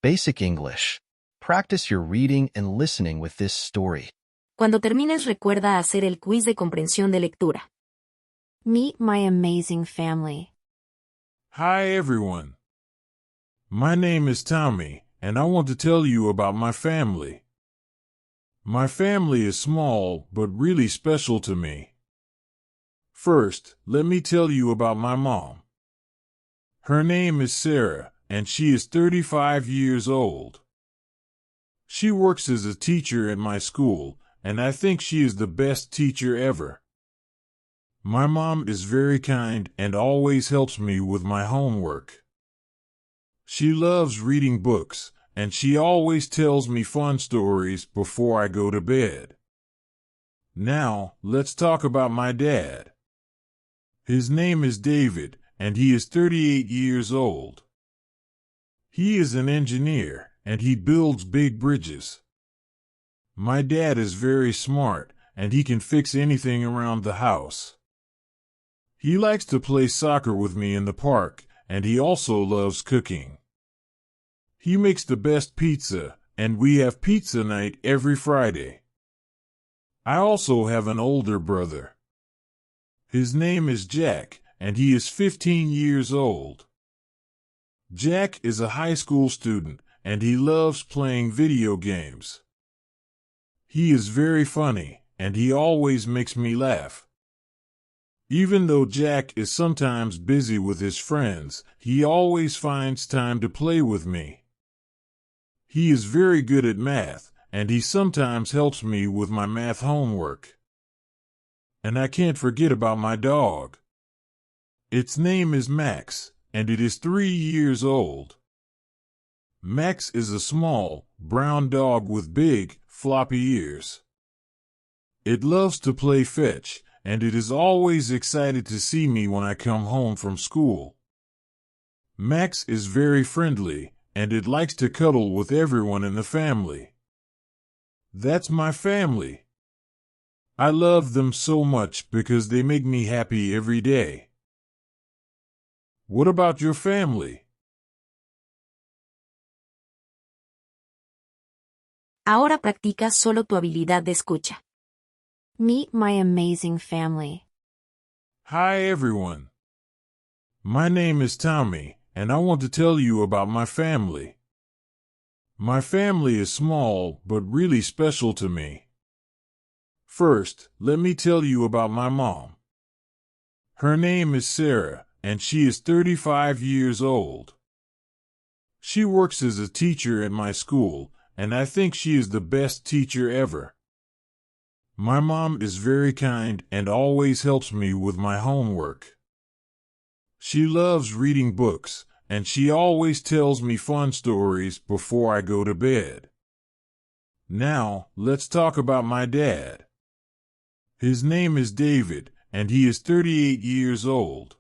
Basic English. Practice your reading and listening with this story. Cuando termines, recuerda hacer el quiz de comprensión de lectura. Meet my amazing family. Hi everyone. My name is Tommy, and I want to tell you about my family. My family is small, but really special to me. First, let me tell you about my mom. Her name is Sarah, and she is 35 years old. She works as a teacher at my school, and I think she is the best teacher ever. My mom is very kind and always helps me with my homework. She loves reading books, and she always tells me fun stories before I go to bed. Now, let's talk about my dad. His name is David, and he is 38 years old. He is an engineer, and he builds big bridges. My dad is very smart, and he can fix anything around the house. He likes to play soccer with me in the park, and he also loves cooking. He makes the best pizza, and we have pizza night every Friday. I also have an older brother. His name is Jack, and he is 15 years old. Jack is a high school student, and he loves playing video games. He is very funny, and he always makes me laugh. Even though Jack is sometimes busy with his friends, he always finds time to play with me. He is very good at math, and he sometimes helps me with my math homework. And I can't forget about my dog. Its name is Max, and it is 3 years old. Max is a small, brown dog with big, floppy ears. It loves to play fetch, and it is always excited to see me when I come home from school. Max is very friendly, and it likes to cuddle with everyone in the family. That's my family. I love them so much because they make me happy every day. What about your family? Ahora practica solo tu habilidad de escucha. Meet my amazing family. Hi everyone. My name is Tommy, and I want to tell you about my family. My family is small, but really special to me. First, let me tell you about my mom. Her name is Sarah, and she is 35 years old. She works as a teacher at my school, and I think she is the best teacher ever. My mom is very kind and always helps me with my homework. She loves reading books, and she always tells me fun stories before I go to bed. Now, let's talk about my dad. His name is David, and he is 38 years old.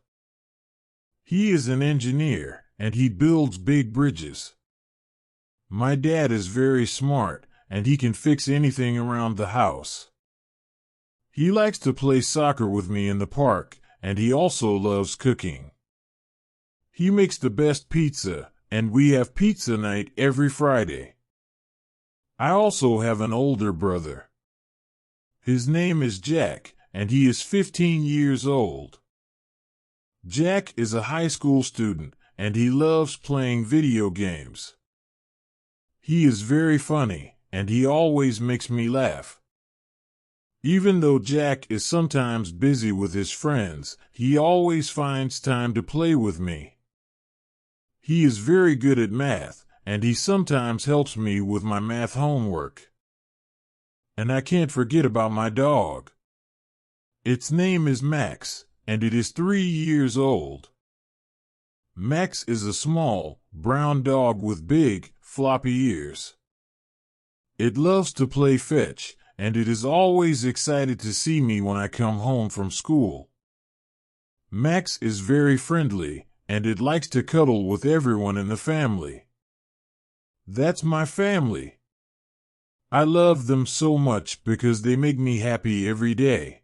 He is an engineer, and he builds big bridges. My dad is very smart, and he can fix anything around the house. He likes to play soccer with me in the park, and he also loves cooking. He makes the best pizza, and we have pizza night every Friday. I also have an older brother. His name is Jack, and he is 15 years old. Jack is a high school student, and he loves playing video games. He is very funny, and he always makes me laugh. Even though Jack is sometimes busy with his friends, he always finds time to play with me. He is very good at math, and he sometimes helps me with my math homework. And I can't forget about my dog. Its name is Max, and it is 3 years old. Max is a small, brown dog with big, floppy ears. It loves to play fetch, and it is always excited to see me when I come home from school. Max is very friendly, and it likes to cuddle with everyone in the family. That's my family. I love them so much because they make me happy every day.